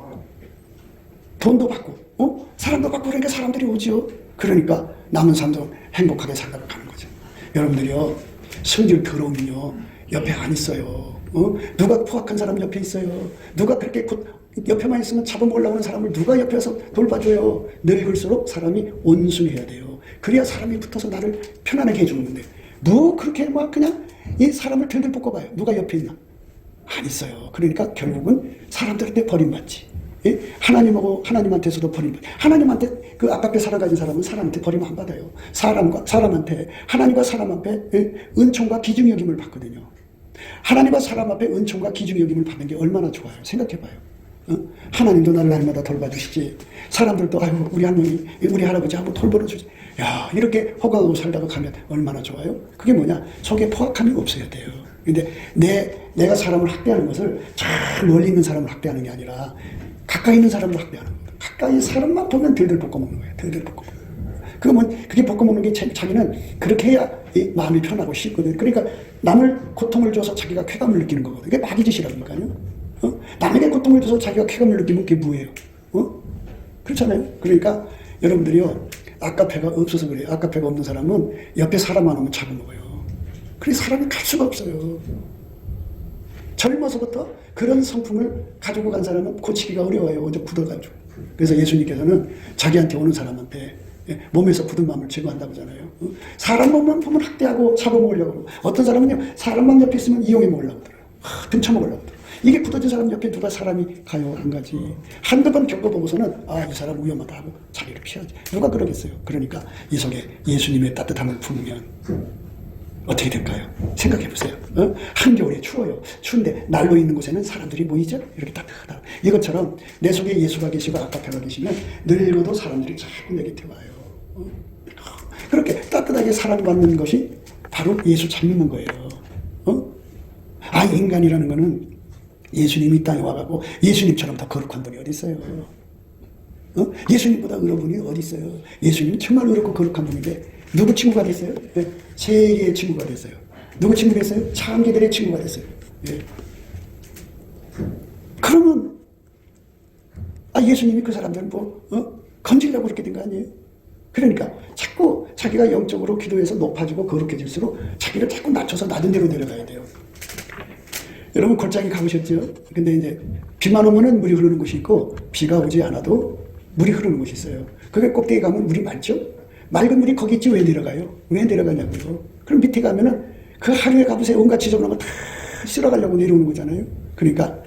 돈도 받고 사람도 받고 그러니까 사람들이 오죠. 그러니까 남은 삶도 행복하게 살다가 가는 거죠. 여러분들이요, 성질 더러우면요 옆에 안 있어요. 누가 포악한 사람 옆에 있어요. 누가 그렇게 옆에만 있으면 잡아먹으려고 하는 사람을 누가 옆에서 돌봐줘요. 늙을수록 사람이 온순해야 돼요. 그래야 사람이 붙어서 나를 편안하게 해주는 건데, 그렇게 막 그냥 이 사람을 들들 볶아봐요. 누가 옆에 있나? 안 있어요. 그러니까 결국은 사람들한테 버림받지. 하나님한테서도 버림받지. 하나님한테 아깝게 살아가진 사람은 사람한테 버림 안 받아요. 사람한테, 하나님과 사람 앞에 은총과 기중의 여김을 받거든요. 하나님과 사람 앞에 은총과 기중의 여김을 받는 게 얼마나 좋아요. 생각해봐요. 하나님도 나를 날마다 돌봐주시지. 사람들도 아이고 우리 할머니, 우리 할아버지 한번 돌보아주지. 야, 이렇게 허가하고 살다가 가면 얼마나 좋아요. 그게 뭐냐, 속에 포악함이 없어야 돼요. 근데 내가 사람을 학대하는 것을 잘 멀리 있는 사람을 학대하는 게 아니라 가까이 있는 사람을 학대하는 거예요. 가까이 사람만 보면 들들 볶아먹는 거예요. 들들 볶아먹는 거예요. 그게 볶아먹는 게 자기는 그렇게 해야 마음이 편하고 쉽거든요. 그러니까 남을 고통을 줘서 자기가 쾌감을 느끼는 거거든요. 그게 마귀 짓이라니까요. 남에게 고통을 줘서 자기가 쾌감을 느끼면 그게 뭐예요? 그렇잖아요. 그러니까 여러분들이요, 아까페가 없어서 그래요. 아까페가 없는 사람은 옆에 사람만 오면 잡아먹어요. 그래서 사람이 갈 수가 없어요. 젊어서부터 그런 성품을 가지고 간 사람은 고치기가 어려워요. 먼저 굳어가지고. 그래서 예수님께서는 자기한테 오는 사람한테 몸에서 굳은 마음을 제거한다고 하잖아요. 사람 몸만 보면 학대하고 잡아먹으려고 하고, 어떤 사람은요 사람만 옆에 있으면 이용해 먹으려고 하더라고요. 등쳐먹으려고 하더라고요. 이게 굳어진 사람 옆에 누가 사람이 가요? 안 가지. 한두 번 겪어보고서는 이 사람 위험하다 하고 자기를 피하지. 누가 그러겠어요? 그러니까 이 속에 예수님의 따뜻함을 품으면 어떻게 될까요? 생각해보세요. 한겨울에 추워요. 추운데 난로 있는 곳에는 사람들이 모이죠? 이렇게 따뜻하다. 이것처럼 내 속에 예수가 계시고 아까페가 계시면 늙어도 사람들이 자꾸 내 곁에 와요. 그렇게 따뜻하게 사랑받는 것이 바로 예수 잘 믿는 거예요. 인간이라는 거는 예수님이 이 땅에 와가고 예수님처럼 더 거룩한 분이 어디 있어요? 예수님보다 의로운 분이 어디 있어요? 예수님은 정말 의롭고 거룩한 분인데 누구 친구가 됐어요? 세계의 친구가 됐어요. 누구 친구 됐어요? 창기들의 친구가 됐어요. 그러면 예수님이 그 사람들은 건지려고 그렇게 된 거 아니에요? 그러니까 자꾸 자기가 영적으로 기도해서 높아지고 거룩해질수록 자기를 자꾸 낮춰서 낮은 데로 내려가야 돼요. 여러분 골짜기 가보셨죠? 근데 이제 비만 오면은 물이 흐르는 곳이 있고 비가 오지 않아도 물이 흐르는 곳이 있어요. 그게 꼭대기 가면 물이 맑죠? 맑은 물이 거기 있지 왜 내려가요? 왜 내려가냐고요? 그럼 밑에 가면은 그 하루에 값에 온갖 지저분한 거 다 쓸어가려고 내려오는 거잖아요. 그러니까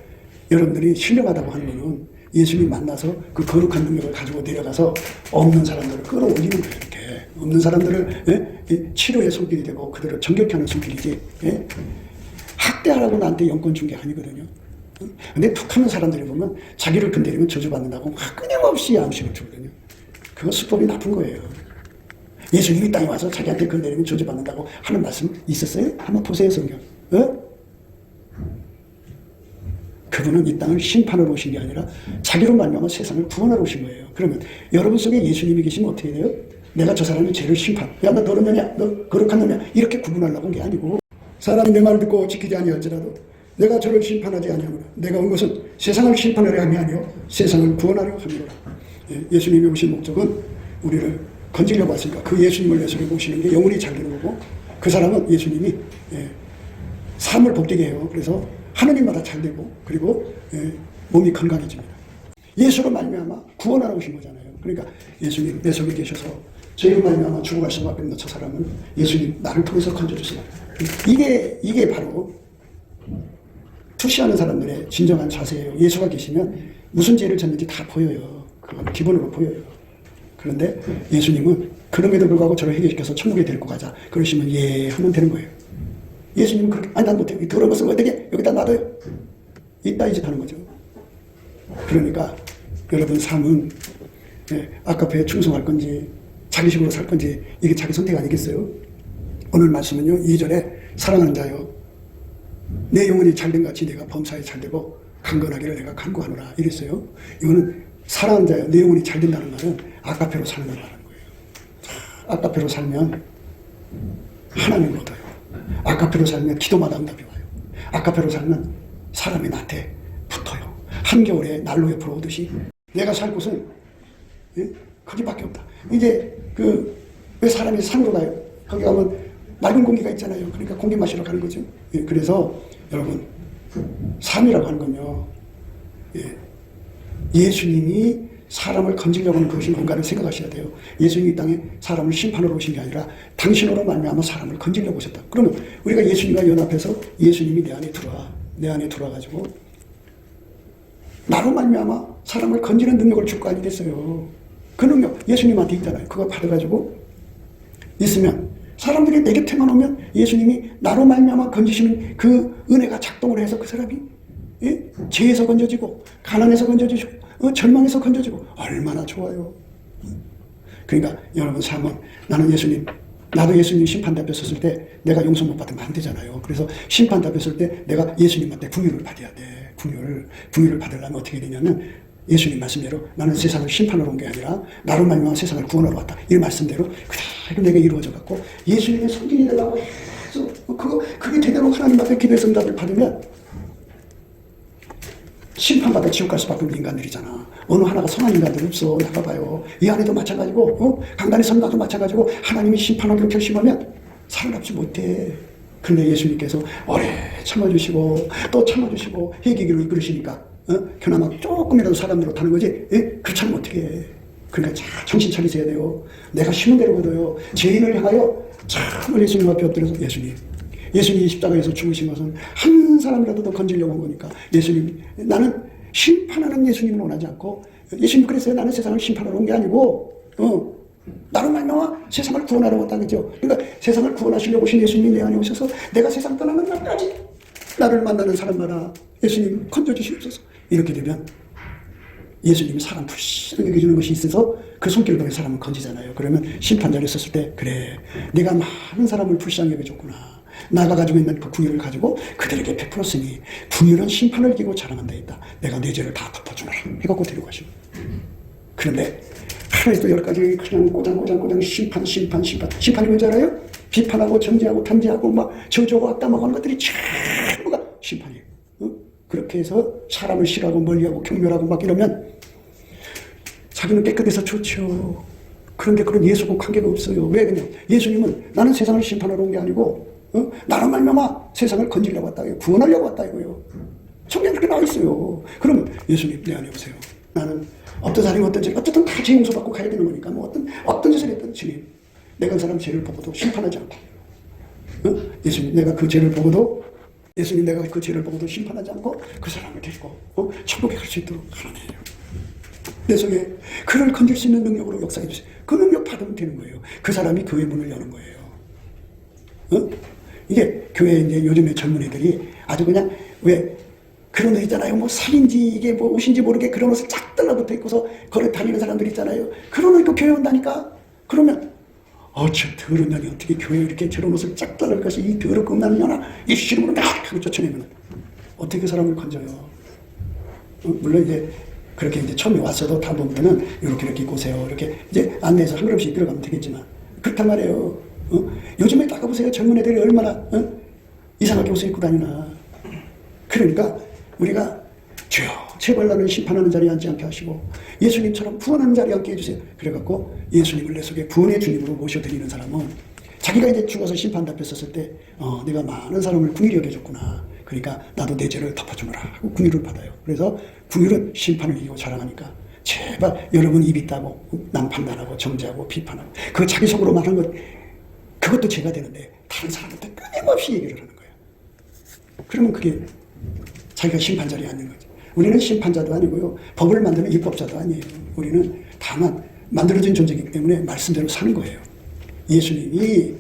여러분들이 신령하다고 하는 거는 예수님 만나서 그 거룩한 능력을 가지고 내려가서 없는 사람들을 끌어올리는 거예요. 이렇게 없는 사람들을 치료의 손길이 되고 그들을 정결케 하는 손길이지, 학대하라고 나한테 영권 준 게 아니거든요. 근데 툭하는 사람들이 보면 자기를 건드리면 저주받는다고 막 끊임없이 암시를 주거든요. 그건 수법이 나쁜 거예요. 예수님이 땅에 와서 자기한테 건드리면 저주받는다고 하는 말씀 있었어요? 한번 보세요, 성경. 그분은 이 땅을 심판하러 오신 게 아니라 자기로 말미암아 세상을 구원하러 오신 거예요. 그러면 여러분 속에 예수님이 계시면 어떻게 돼요? 내가 저 사람의 죄를 심판, 야, 너 더러운 놈이야, 너 거룩한 놈이야, 이렇게 구분하려고 온 게 아니고, 사람이 내 말을 듣고 지키지 아니할지라도 내가 저를 심판하지 아니하노라. 내가 온 것은 세상을 심판하려 함이 아니요 세상을 구원하려 함이로라. 예수님이 오신 목적은 우리를 건지려고 왔으니까 그 예수님을 내 속에 모시는 게 영혼이 잘 되는 거고, 그 사람은 예수님이 삶을 복되게 해요. 그래서 하느님마다 잘 되고, 그리고 몸이 건강해집니다. 예수로 말미암아 구원하러 오신 거잖아요. 그러니까 예수님 내 속에 계셔서 죄로 말미암아 죽어갈 수밖에 없는 저 사람은 예수님 나를 통해서 건져주세요. 이게 바로 투시하는 사람들의 진정한 자세예요. 예수가 계시면 무슨 죄를 졌는지 다 보여요. 그건 기본으로 보여요. 그런데 예수님은 그럼에도 불구하고 저를 해결시켜서 천국에 데리고 가자. 그러시면 예 하면 되는 거예요. 예수님은 그렇게 아니 난 못해. 더러운 것은 어떻게 여기다 놔둬요. 이따 이제 하는 거죠. 그러니까 여러분 삶은 아까페에 충성할 건지 자기식으로 살 건지 이게 자기 선택 아니겠어요? 오늘 말씀은요 2절에 사랑하는 자여 내 영혼이 잘된 같이 내가 범사에 잘되고 강건하기를 내가 간구하노라 이랬어요. 이거는 사랑하는 자여 내 영혼이 잘된다는 말은 아까페로 사는 걸 말하는 거예요. 아까페로 살면 하나님을 얻어요. 아까페로 살면 기도마다 응답이 와요. 아까페로 살면 사람이 나한테 붙어요. 한겨울에 난로 옆으로 오듯이 내가 살 곳은 거기밖에 없다. 이제 왜 사람이 산으로 가요? 거기 가면 맑은 공기가 있잖아요. 그러니까 공기 마시러 가는 거죠. 그래서 여러분 삶이라고 하는 건요. 예수님이 사람을 건지려고 하는 그것이 뭔가를 생각하셔야 돼요. 예수님이 이 땅에 사람을 심판으로 오신 게 아니라 당신으로 말미암아 사람을 건지려고 오셨다. 그러면 우리가 예수님과 연합해서 예수님이 내 안에 들어와가지고 나로 말미암아 사람을 건지는 능력을 줄 거 아니겠어요. 그 능력 예수님한테 있잖아요. 그거 받아가지고 있으면 사람들이 내 곁에만 오면 예수님이 나로 말미암아 건지시는 그 은혜가 작동을 해서 그 사람이 죄에서 건져지고 가난에서 건져지고 절망에서 건져지고 얼마나 좋아요. 그러니까 여러분 삶은 나도 예수님 심판대 앞에 섰을 때 내가 용서 못 받으면 안 되잖아요. 그래서 심판대 앞에 섰을 때 내가 예수님한테 긍휼을 받아야 돼. 긍휼을 받으려면 어떻게 되냐면 예수님 말씀대로 나는 세상을 심판하러 온 게 아니라 나로 말미암아 세상을 구원하러 왔다. 이 말씀대로 그대로 내가 이루어져 갖고 예수님의 성진이 되려고 해서 그게 제대로 하나님 앞에 기도의 응답을 받으면 심판받아 지옥 갈 수밖에 없는 인간들이잖아. 어느 하나가 선한 인간들 없어. 나가봐요. 이 안에도 마찬가지고 강단의 선가도 마찬가지고 하나님이 심판하기로 결심하면 살아남지 못해. 그런데 예수님께서 오래 참아주시고 또 참아주시고 회개기로 이끌으시니까 그나마 조금이라도 사람으로 타는 거지. 그렇지 않으면 어떻게 해. 그러니까 정신 차리셔야 돼요. 내가 쉬는 대로 거둬요. 죄인을 향하여 참을 예수님 앞에 엎드려서 예수님이 십자가에서 죽으신 것은 한 사람이라도 더 건지려고 한 거니까 나는 심판하는 예수님을 원하지 않고 예수님 그랬어요. 나는 세상을 심판하러 온 게 아니고 나로 말미암아 세상을 구원하러 왔다 그죠. 그러니까 세상을 구원하시려고 오신 예수님이 내 안에 오셔서 내가 세상 떠나는 날까지 나를 만나는 사람마다 예수님 건져주시옵소서. 이렇게 되면 예수님이 사람 불쌍하게 여겨주는 것이 있어서 그 손길을 통해 사람을 건지잖아요. 그러면 심판자리에 섰을 때 그래 내가 많은 사람을 불쌍하게 여겨줬구나. 나가 가지고 있는 그 궁유를 가지고 그들에게 베풀었으니 궁유는 심판을 이기고 자랑한다 했다. 내가 내 죄를 다 덮어주라 해갖고 데리고 가시고. 그런데 하나에서 10가지 그냥 꼬장꼬장 심판이 뭔지 알아요? 비판하고 정죄하고 탐지하고 막 저주하고 악담하고 하는 것들이 전부가 심판이에요. 그렇게 해서 사람을 싫어하고 멀리하고 경멸하고 막 이러면 자기는 깨끗해서 좋죠. 그런데 그런 예수하고 관계가 없어요. 왜 그냥 예수님은 나는 세상을 심판하러 온 게 아니고 나로 말미암아 세상을 건지려고 왔다 구원하려고 왔다 이거예요. 성경에 그렇게 나와 있어요. 그러면 예수님 내 안에 오세요. 나는 어떤 사람이 어쨌든 다 죄 용서받고 가야 되는 거니까 뭐 어떤 짓을 했든 주님 내가 그 사람 죄를 보고도 심판하지 않고 예수님 내가 그 죄를 보고도 예수님 내가 그 죄를 보고도 심판하지 않고 그 사람을 데리고 천국에 갈 수 있도록 하나님이에요. 내 속에 그를 건질 수 있는 능력으로 역사해 주세요. 그 능력 받으면 되는 거예요. 그 사람이 교회 문을 여는 거예요. 이게 교회 이제 요즘에 젊은 애들이 아주 그냥 왜 그런 옷 있잖아요. 뭐 살인지 이게 뭐 옷인지 모르게 그런 옷을 쫙 달라붙어 입고서 걸어 다니는 사람들 있잖아요. 그런 옷 입고 교회 온다니까. 그러면 저 더러운 년이 어떻게 교회에 이렇게 저런 옷을 쫙 달라붙을 것이 이 더럽고 없나는 년아 이 시름으로 막 하고 쫓아내면 어떻게 그 사람을 건져요. 물론 이제 그렇게 이제 처음에 왔어도 다음부터는 이렇게 입고 오세요. 이렇게 이제 안내해서 한 걸음씩 이끌어가면 되겠지만 그렇단 말이에요. 요즘에 나가보세요. 젊은 애들이 얼마나 이상하게 옷을 입고 다니나. 그러니까 우리가 주여 제발 나를 심판하는 자리에 앉지 않게 하시고 예수님처럼 구원하는 자리에 앉게 해주세요. 그래갖고 예수님을 내 속에 구원의 주님으로 모셔드리는 사람은 자기가 이제 죽어서 심판 답했었을 때 내가 많은 사람을 궁일히 여겨줬구나. 그러니까 나도 내 죄를 덮어주느라 하고 궁유를 받아요. 그래서 궁유는 심판을 이기고 자랑하니까 제발 여러분 입 있다고 남 판단하고 정죄하고 비판하고 그 자기 속으로 말한 것 그것도 죄가 되는데 다른 사람한테 끊임없이 얘기를 하는 거예요. 그러면 그게 자기가 심판 자리에 앉는 거죠. 우리는 심판자도 아니고요. 법을 만드는 입법자도 아니에요. 우리는 다만 만들어진 존재이기 때문에 말씀대로 사는 거예요. 예수님이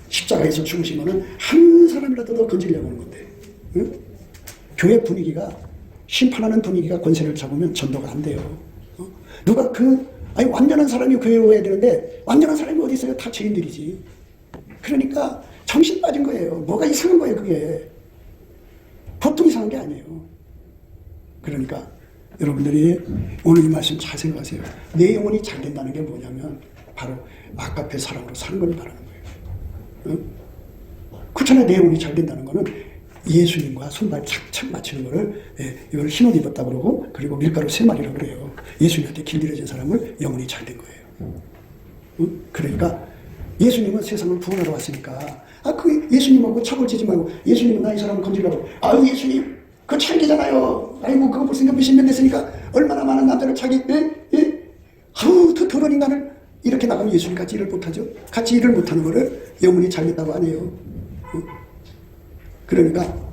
십자가에서 죽으시면은 한 사람이라도 더 건지려고 하는 건데 교회 분위기가 심판하는 분위기가 권세를 잡으면 전도가 안 돼요. 누가 완전한 사람이 교회에 와야 되는데 완전한 사람이 어디 있어요? 다 죄인들이지. 그러니까 정신 빠진 거예요. 뭐가 이상한 거예요 그게. 보통 이상한 게 아니에요. 그러니까 여러분들이 오늘 이 말씀 잘 생각하세요. 내 영혼이 잘 된다는 게 뭐냐면 바로 아까페 사랑으로 사는 걸 말하는 거예요. 그렇잖아요. 내 영혼이 잘 된다는 거는 예수님과 손발 착착 맞추는 거를 이걸 흰옷 입었다 그러고 그리고 밀가루 3마리라고 그래요. 예수님한테 길들여진 사람을 영혼이 잘 된 거예요. 그러니까 예수님은 세상을 구원하러 왔으니까 그 예수님하고 척을 지지 말고 예수님은 나 이 사람을 건지려고 예수님 그거 창기잖아요. 아이고 그거 벌써 몇십 년 됐으니까 얼마나 많은 남자를 자기 그 더러운 인간을 이렇게 나가면 예수님 같이 일을 못하죠. 같이 일을 못하는 거를 영혼이 잘 됐다고 안 해요. 그러니까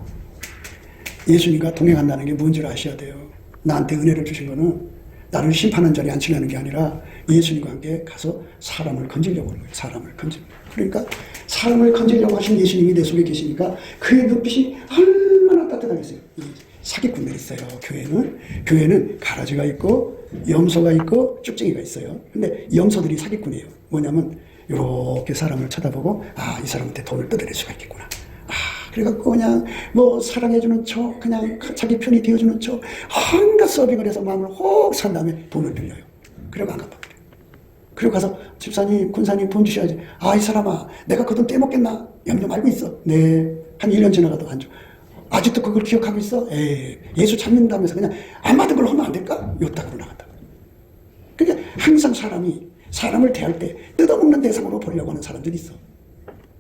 예수님과 동행한다는 게 뭔지를 아셔야 돼요. 나한테 은혜를 주신 거는 나를 심판한 자리에 앉히려는 게 아니라 예수님과 함께 가서 사람을 건지려고 하는 거예요. 사람을 건지려고. 그러니까 사람을 건지려고 하신 예수님이 내 속에 계시니까 그의 눈빛이 얼마나 따뜻하겠어요. 사기꾼들이 있어요. 교회는 가라지가 있고 염소가 있고 쭉쟁이가 있어요. 근데 염소들이 사기꾼이에요. 뭐냐면 이렇게 사람을 쳐다보고 이 사람한테 돈을 뜯어낼 수가 있겠구나. 그래갖고 그냥 뭐 사랑해주는 척 그냥 자기 편이 되어주는 척 한갖 서빙을 해서 마음을 혹 산 다음에 돈을 빌려요. 그리고 안 갚아버려요. 그리고 가서 집사님 군사님 돈 주셔야지. 이 사람아 내가 그 돈 떼먹겠나? 염려 말고 있어. 네. 한 1년 지나가도 안 줘. 아직도 그걸 기억하고 있어? 예수 찾는다면서 그냥 안 받은 걸 하면 안 될까? 요따구로 나간다. 그러니까 항상 사람을 대할 때 뜯어먹는 대상으로 보려고 하는 사람들이 있어.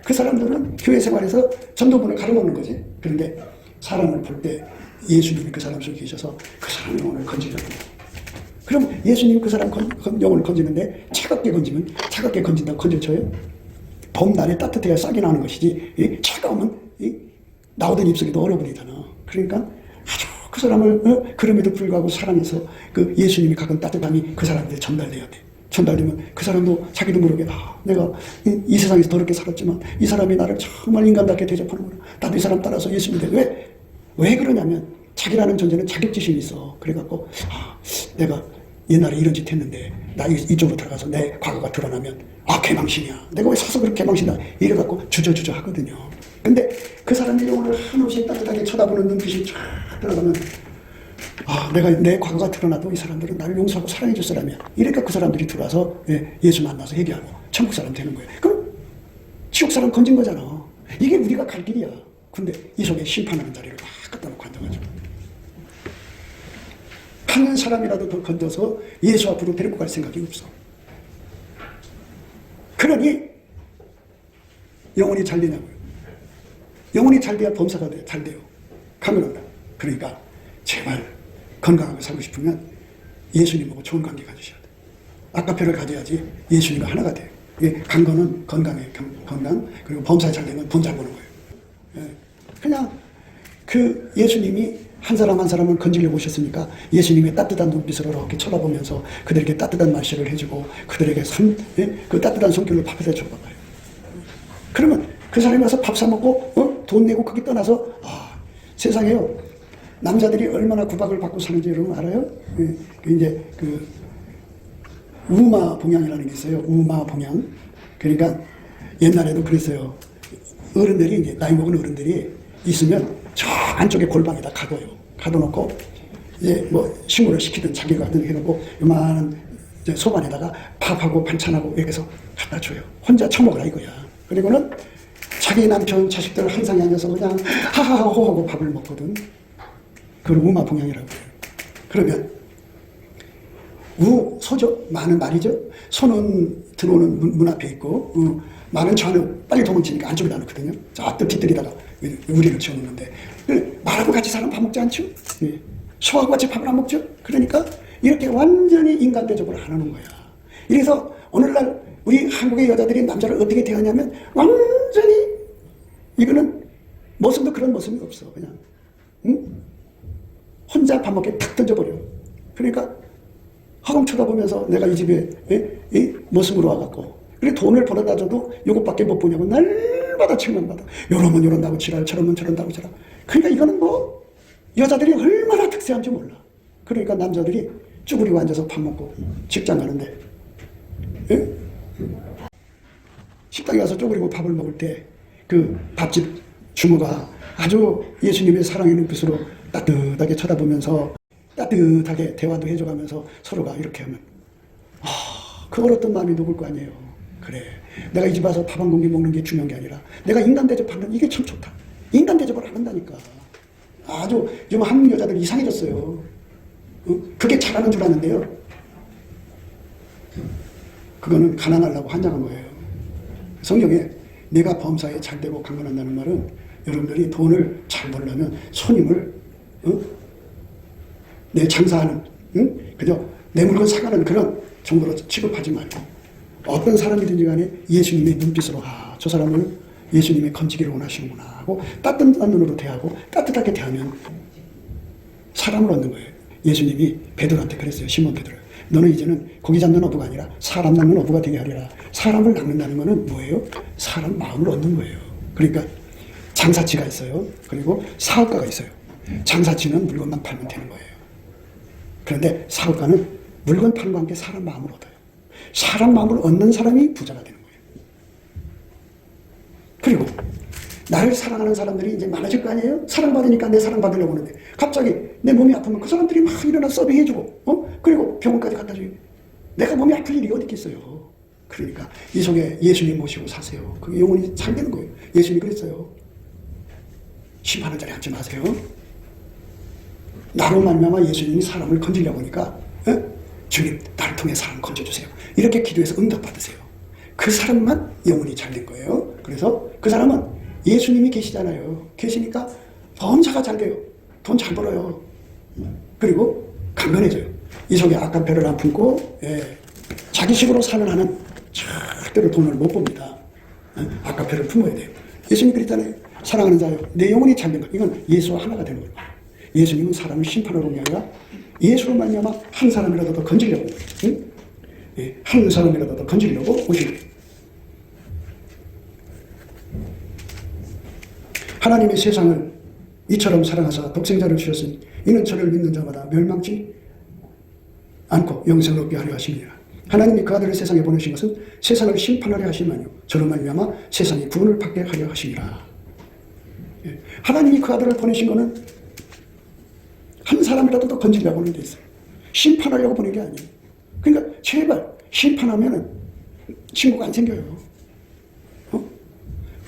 그 사람들은 교회 생활에서 전도분을 가려먹는 거지. 그런데 사람을 볼 때 예수님이 그 사람 속에 계셔서 그 사람 영혼을 건지려고. 그럼 예수님이 그 사람 영혼을 건지는데 차갑게 건진다고 건져줘요? 봄날에 따뜻해야 싹이 나는 것이지 차가우면 나오던 입속에도 얼어버리잖아. 그러니까 아주 그 사람을 그럼에도 불구하고 사랑해서 그 예수님이 갖은 따뜻함이 그 사람한테 전달돼야 돼. 전달되면 그 사람도 자기도 모르게 내가 이 세상에서 더럽게 살았지만 이 사람이 나를 정말 인간답게 대접하는구나. 나도 이 사람 따라서 예수님 돼. 왜 그러냐면 자기라는 존재는 자격지심이 있어. 그래갖고 내가 옛날에 이런 짓 했는데 나 이쪽으로 들어가서 내 과거가 드러나면 개망신이야. 내가 왜 사서 그렇게 개망신이야. 이래갖고 주저주저 하거든요. 근데 그 사람의 영혼을 한없이 따뜻하게 쳐다보는 눈빛이 쫙 들어가면 내가 내 과거가 드러나도 이 사람들은 나를 용서하고 사랑해 줄 사람이야. 이러니까 그 사람들이 들어와서 예수 만나서 회개하고 천국 사람 되는 거예요. 그럼 지옥 사람 건진 거잖아. 이게 우리가 갈 길이야. 근데 이 속에 심판하는 자리를 막 갖다 놓고 앉아가지고 한 사람이라도 더 건져서 예수 앞으로 데리고 갈 생각이 없어. 그러니 영혼이 잘 되냐고요. 영혼이 잘 돼야 범사가 돼. 잘 돼요. 강건한다. 그러니까 제발 건강하게 살고 싶으면 예수님하고 좋은 관계 가지셔야 돼. 아까페를 가져야지 예수님과 하나가 돼요. 강건은 건강, 그리고 범사에 잘 되면 돈 잘 버는 거예요. 그냥 그 예수님이 한 사람 한 사람을 건지려고 오셨으니까 예수님의 따뜻한 눈빛으로 이렇게 쳐다보면서 그들에게 따뜻한 말씀을 해주고 그들에게 그 따뜻한 손길로 밥을 해줘봐요. 그러면 그 사람이 와서 밥 사 먹고 돈 내고 거기 떠나서 세상에요 남자들이 얼마나 구박을 받고 사는지 여러분 알아요? 이제 그 우마 봉양이라는 게 있어요. 우마 봉양. 그러니까 옛날에도 그랬어요. 어른들이 이제 나이 먹은 어른들이 있으면 저 안쪽에 골방에다 가둬요. 가둬놓고 이제 뭐 식물을 시키든 자기가 하든 해놓고 요만한 소반에다가 밥하고 반찬하고 이렇게 해서 갖다 줘요. 혼자 처먹으라 이거야. 그리고는 자기 남편 자식들 항상 앉아서 그냥 하하하호 하고 밥을 먹거든. 그걸 우마 봉양이라고 해요. 그러면 소죠. 마는 말이죠. 소는 들어오는 문 앞에 있고 마는 저 안에 빨리 도망치니까 안쪽에다 놓거든요. 저 뒤뜰에다가 우리를 지어놓는데 말하고 같이 사람 밥 먹지 않죠? 소하고 같이 밥을 안 먹죠? 그러니까 이렇게 완전히 인간대접을 안 하는 거야. 이래서 오늘날 우리 한국의 여자들이 남자를 어떻게 대하냐면 완전히 이거는 모습도 그런 모습이 없어. 그냥 혼자 밥 먹게 탁 던져버려. 그러니까 허공 쳐다보면서 내가 이 집에 이 모습으로 와갖고 그래 돈을 벌어다 줘도 이것밖에 못 보냐고 날마다 책망받아. 요러면 요런다고 지랄 저러면 저런다고 지랄. 그러니까 이거는 뭐 여자들이 얼마나 특세한지 몰라. 그러니까 남자들이 쭈그리고 앉아서 밥 먹고 직장 가는데 식당에 가서 쪼그리고 밥을 먹을 때 그 밥집 주모가 아주 예수님의 사랑의 눈빛으로 따뜻하게 쳐다보면서 따뜻하게 대화도 해줘가면서 서로가 이렇게 하면 그걸 어떤 마음이 녹을 거 아니에요. 그래 내가 이 집 와서 밥 한 공기 먹는 게 중요한 게 아니라 내가 인간 대접하는 이게 참 좋다. 인간 대접을 안 한다니까. 아주 요즘 한국 여자들 이상해졌어요. 그게 잘하는 줄 아는데요. 그거는 가난하려고 환장한 거예요. 성경에 내가 범사에 잘되고 강건한다는 말은 여러분들이 돈을 잘 벌려면 손님을 내 장사하는 그저 내 물건 사가는 그런 정도로 취급하지 말고 어떤 사람이든지 간에 예수님의 눈빛으로 저 사람을 예수님의 건지기를 원하시는구나 하고 따뜻한 눈으로 대하고 따뜻하게 대하면 사람을 얻는 거예요. 예수님이 베드로한테 그랬어요. 시몬 베드로. 너는 이제는 고기 잡는 어부가 아니라 사람 낚는 어부가 되게 하리라. 사람을 낚는다는 것은 뭐예요? 사람 마음을 얻는 거예요. 그러니까 장사치가 있어요. 그리고 사업가가 있어요. 장사치는 물건만 팔면 되는 거예요. 그런데 사업가는 물건 파는 과 함께 사람 마음을 얻어요. 사람 마음을 얻는 사람이 부자가 되는 거예요. 그리고 나를 사랑하는 사람들이 이제 많아질 거 아니에요? 사랑받으니까 내 사랑받으려고 하는데 갑자기 내 몸이 아프면 그 사람들이 막 일어나 서빙해주고 그리고 병원까지 갖다 주고 내가 몸이 아플 일이 어디 있겠어요. 그러니까 이 속에 예수님 모시고 사세요. 그게 영혼이 잘 되는 거예요. 예수님이 그랬어요. 심판의 자리에 앉지 마세요. 나로 말미암아 예수님이 사람을 건지려고 하니까 주님 나를 통해 사람 건져주세요. 이렇게 기도해서 응답받으세요. 그 사람만 영혼이 잘 된 거예요. 그래서 그 사람은 예수님이 계시잖아요. 계시니까 범사가 잘 돼요. 돈 잘 벌어요. 그리고 강건해져요. 이 속에 악한 배를 안 품고 자기식으로 사는 한은 절대로 돈을 못 봅니다. 악한 배를 품어야 돼요. 예수님이 그랬잖아요. 사랑하는 자요. 내 영혼이 잘 된 것. 이건 예수와 하나가 되는 거예요. 예수님은 사람을 심판하러 온 게 아니라 예수로 말미암아 한 사람이라도 더 건지려고 한 사람이라도 더 건지려고 오신 거예요. 하나님이 세상을 이처럼 사랑하사 독생자를 주셨으니 이는 저를 믿는 자마다 멸망치 않고 영생을 얻게 하려 하심이라. 하나님이 그 아들을 세상에 보내신 것은 세상을 심판하려 하심이 아니요 저로 말미암아 세상이 구원을 받게 하려 하심이라. 하나님이 그 아들을 보내신 것은 한 사람이라도 더 건지려고 하는 데 있어요. 심판하려고 보낸 게 아니에요. 그러니까 제발 심판하면은 친구가 안 생겨요.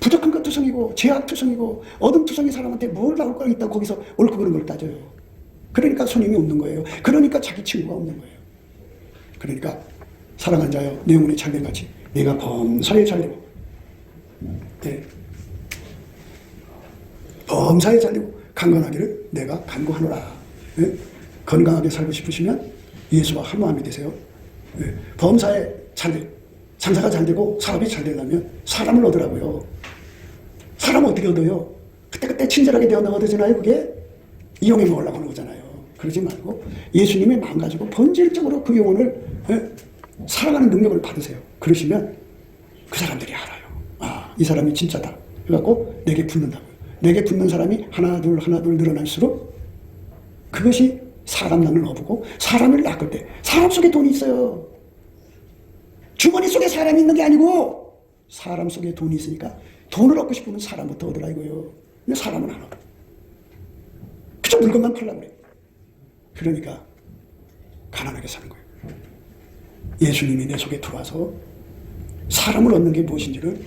부족한 것 투성이고 죄악 투성이고 어둠 투성이 사람한테 뭘 나올 거 있다고 거기서 옳고 그른 걸 따져요. 그러니까 손님이 없는 거예요. 그러니까 자기 친구가 없는 거예요. 그러니까 사랑한 자여 내 영혼이 잘된 같이 내가 범사에 잘되고 범사에 잘되고 강건하기를 내가 간구하노라. 건강하게 살고 싶으시면 예수와 한 마음이 되세요. 범사에 잘되고 장사가 잘 되고 사업이 잘 되려면 사람을 얻으라고요. 사람 어떻게 얻어요? 그때그때 친절하게 대한다고 얻어지나요? 그게 이용해 먹으려고 하는 거잖아요. 그러지 말고 예수님의 마음 가지고 본질적으로 그 영혼을 살아가는 능력을 받으세요. 그러시면 그 사람들이 알아요. 아, 이 사람이 진짜다. 그래갖고 내게 붙는다고요. 내게 붙는 사람이 하나 둘 늘어날수록 그것이 사람 낳는 어부고, 사람을 낚을 때 사람 속에 돈이 있어요. 주머니 속에 사람이 있는 게 아니고 사람 속에 돈이 있으니까 돈을 얻고 싶으면 사람부터 얻으라 이거예요. 근데 사람은 안 얻어. 그저 물건만 팔려고 그래. 그러니까 가난하게 사는 거예요. 예수님이 내 속에 들어와서 사람을 얻는 게 무엇인지를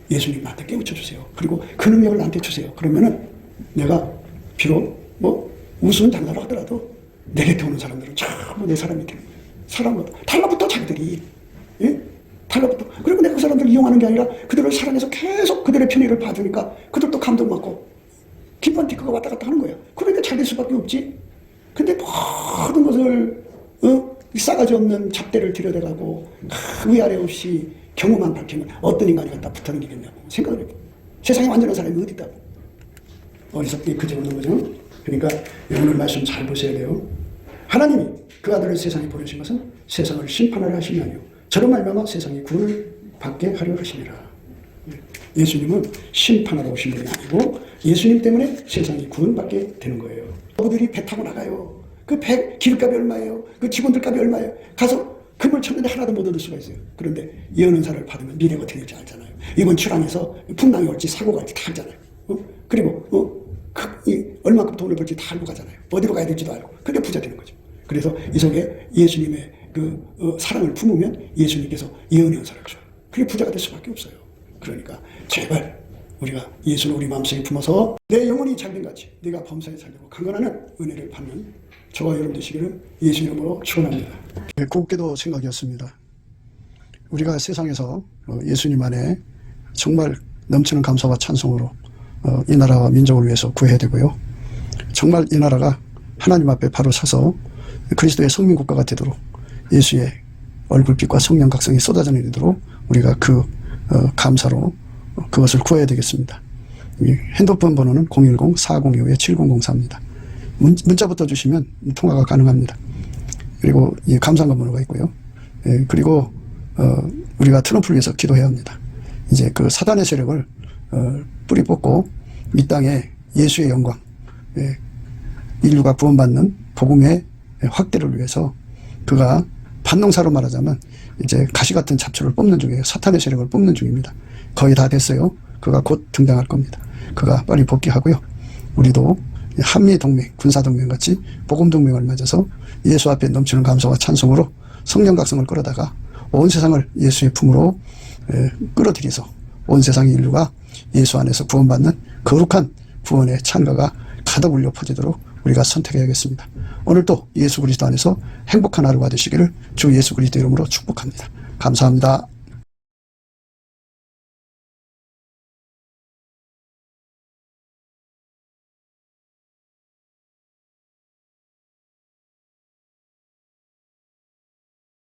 예수님 나한테 깨우쳐 주세요. 그리고 그 능력을 나한테 주세요. 그러면은 내가 비록 뭐 우스운 장사를 하더라도 내 곁에 오는 사람들은 전부 내 사람이 되는 거예요. 사람부터 달라붙어 자기들이. 예? 달라붙어. 그리고 내가 그 사람들을 이용하는 게 아니라 그들을 사랑해서 계속 그들의 편의를 봐주니까 그들도 감동받고 기쁜 티크가 왔다 갔다 하는 거야. 그러니까 잘 될 수밖에 없지. 근데 모든 것을 싸가지 없는 잡대를 들여대가고 위아래 없이 경우만 밝히면 어떤 인간이 갖다 붙어는 게겠냐고 생각을 해봐. 세상에 완전한 사람이 어디 있다고. 어리석게 그저 없는 거죠. 그러니까 오늘 말씀 잘 보셔야 돼요. 하나님이 그 아들을 세상에 보내신 것은 세상을 심판하려 하심이 아니요 저로 말미암아 세상이 구원을 받게 하려 하심이라. 예수님은 심판하러 오신 분이 아니고 예수님 때문에 세상이 구원받게 되는 거예요. 어부들이 배 타고 나가요. 그 배 기름값이 얼마예요? 그 직원들 값이 얼마예요? 가서 금을 쳤는데 하나도 못 얻을 수가 있어요. 그런데 예언은사를 받으면 미래가 어떻게 될지 알잖아요. 이번 출항에서 풍랑이 올지 사고가 올지 다 알잖아요. 그리고 얼마큼 돈을 벌지 다 알고 가잖아요. 어디로 가야 될지도 알고. 그게 부자 되는 거죠. 그래서 이 속에 예수님의 사랑을 품으면 예수님께서 예언의 은사를 줘요. 그게 부자가 될 수밖에 없어요. 그러니까 제발 우리가 예수를 우리 마음속에 품어서 내 영혼이 잘된 같이 네가 범사에 잘되고 강건하는 은혜를 받는 저와 여러분 되시기를 예수 이름으로 축원합니다. 곱게도 생각이었습니다. 우리가 세상에서 예수님 안에 정말 넘치는 감사와 찬송으로 이 나라와 민족을 위해서 구해야 되고요. 정말 이 나라가 하나님 앞에 바로 서서 그리스도의 성민국가가 되도록 예수의 얼굴빛과 성령 각성이 쏟아져 내리도록 우리가 그 감사로 그것을 구해야 되겠습니다. 핸드폰 번호는 010-4025-7004입니다. 문자부터 주시면 통화가 가능합니다. 그리고 이 감사한 번호가 있고요. 그리고 우리가 트럼프를 위해서 기도해야 합니다. 이제 그 사단의 세력을 뿌리 뽑고 이 땅에 예수의 영광, 인류가 구원받는 복음의 확대를 위해서 그가 반농사로 말하자면 이제 가시 같은 잡초를 뽑는 중이에요. 사탄의 세력을 뽑는 중입니다. 거의 다 됐어요. 그가 곧 등장할 겁니다. 그가 빨리 복귀하고요. 우리도 한미동맹, 군사동맹 같이 복음동맹을 맺어서 예수 앞에 넘치는 감사와 찬송으로 성령 각성을 끌어다가 온 세상을 예수의 품으로 끌어들여서 온 세상의 인류가 예수 안에서 구원받는 거룩한 구원의 찬가가 가득 울려 퍼지도록 우리가 선택해야겠습니다. 오늘도 예수 그리스도 안에서 행복한 하루가 되시기를 주 예수 그리스도 이름으로 축복합니다. 감사합니다.